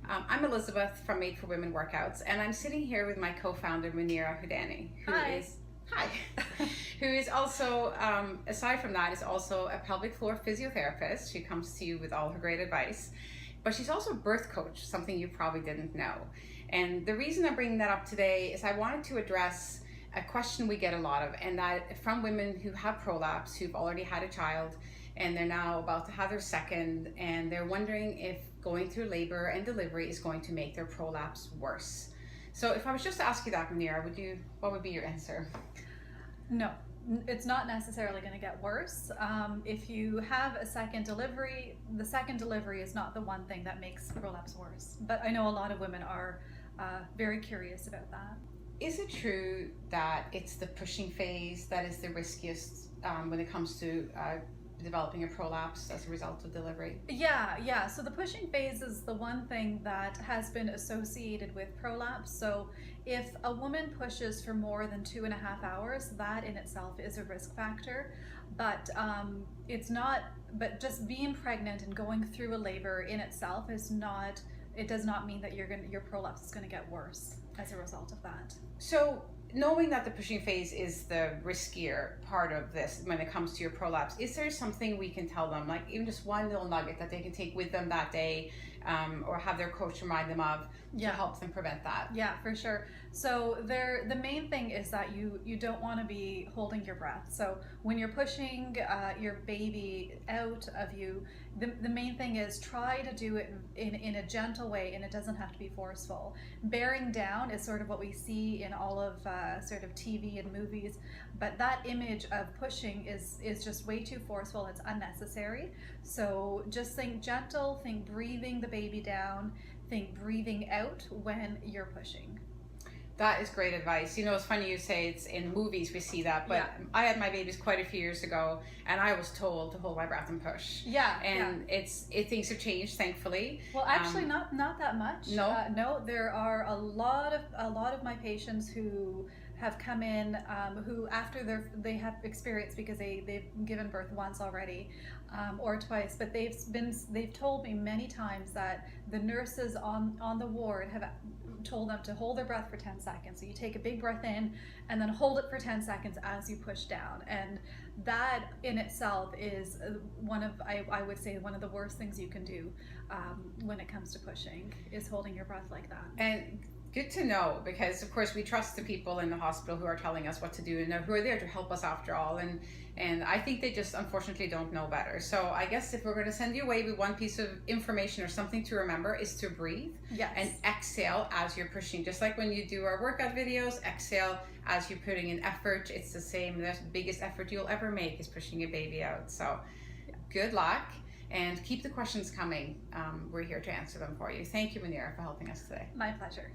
I'm Elizabeth from Made for Women Workouts, and I'm sitting here with my co-founder Munira Hudani, who is also, aside from that, is also a pelvic floor physiotherapist. She comes to you with all her great advice, but she's also a birth coach, something you probably didn't know. And the reason I'm bringing that up today is I wanted to address a question we get a lot of, and that from women who have prolapse, who've already had a child, and they're now about to have their second, and they're wondering if going through labor and delivery is going to make their prolapse worse. So if I was just to ask you that, Munira, what would be your answer? No, it's not necessarily going to get worse. If you have a second delivery, the second delivery is not the one thing that makes prolapse worse. But I know a lot of women are very curious about that. Is it true that it's the pushing phase that is the riskiest when it comes to developing a prolapse as a result of delivery? Yeah. So the pushing phase is the one thing that has been associated with prolapse. So if a woman pushes for more than 2.5 hours, that in itself is a risk factor. But it's not. But just being pregnant and going through a labor in itself is not. It does not mean that your prolapse is going to get worse as a result of that. So knowing that the pushing phase is the riskier part of this when it comes to your prolapse, is there something we can tell them, like even just one little nugget that they can take with them that day, or have their coach remind them of to help them prevent that? Yeah, for sure. So the main thing is that you don't want to be holding your breath. So when you're pushing your baby out of you, the main thing is try to do it in a gentle way, and it doesn't have to be forceful. Bearing down is sort of what we see in all of sort of TV and movies, but that image of pushing is just way too forceful. It's unnecessary. So just think gentle, think breathing the baby down, think breathing out when you're pushing. That is great advice. You know, it's funny you say it's in movies we see that, but I had my babies quite a few years ago, and I was told to hold my breath and push. Things have changed, thankfully. Well, actually, not that much. No, there are a lot of my patients who have come in who after they have experience because they've given birth once already or twice, but they've told me many times that the nurses on the ward have told them to hold their breath for 10 seconds. So you take a big breath in and then hold it for 10 seconds as you push down. And that in itself is I would say one of the worst things you can do when it comes to pushing, is holding your breath like that. And good to know, because of course we trust the people in the hospital who are telling us what to do and who are there to help us after all, and I think they just unfortunately don't know better. So I guess if we're going to send you away with one piece of information or something to remember, is to breathe and exhale as you're pushing. Just like when you do our workout videos, exhale as you're putting in effort. It's the same. The biggest effort you'll ever make is pushing your baby out. So good luck. And keep the questions coming. We're here to answer them for you. Thank you, Munira, for helping us today. My pleasure.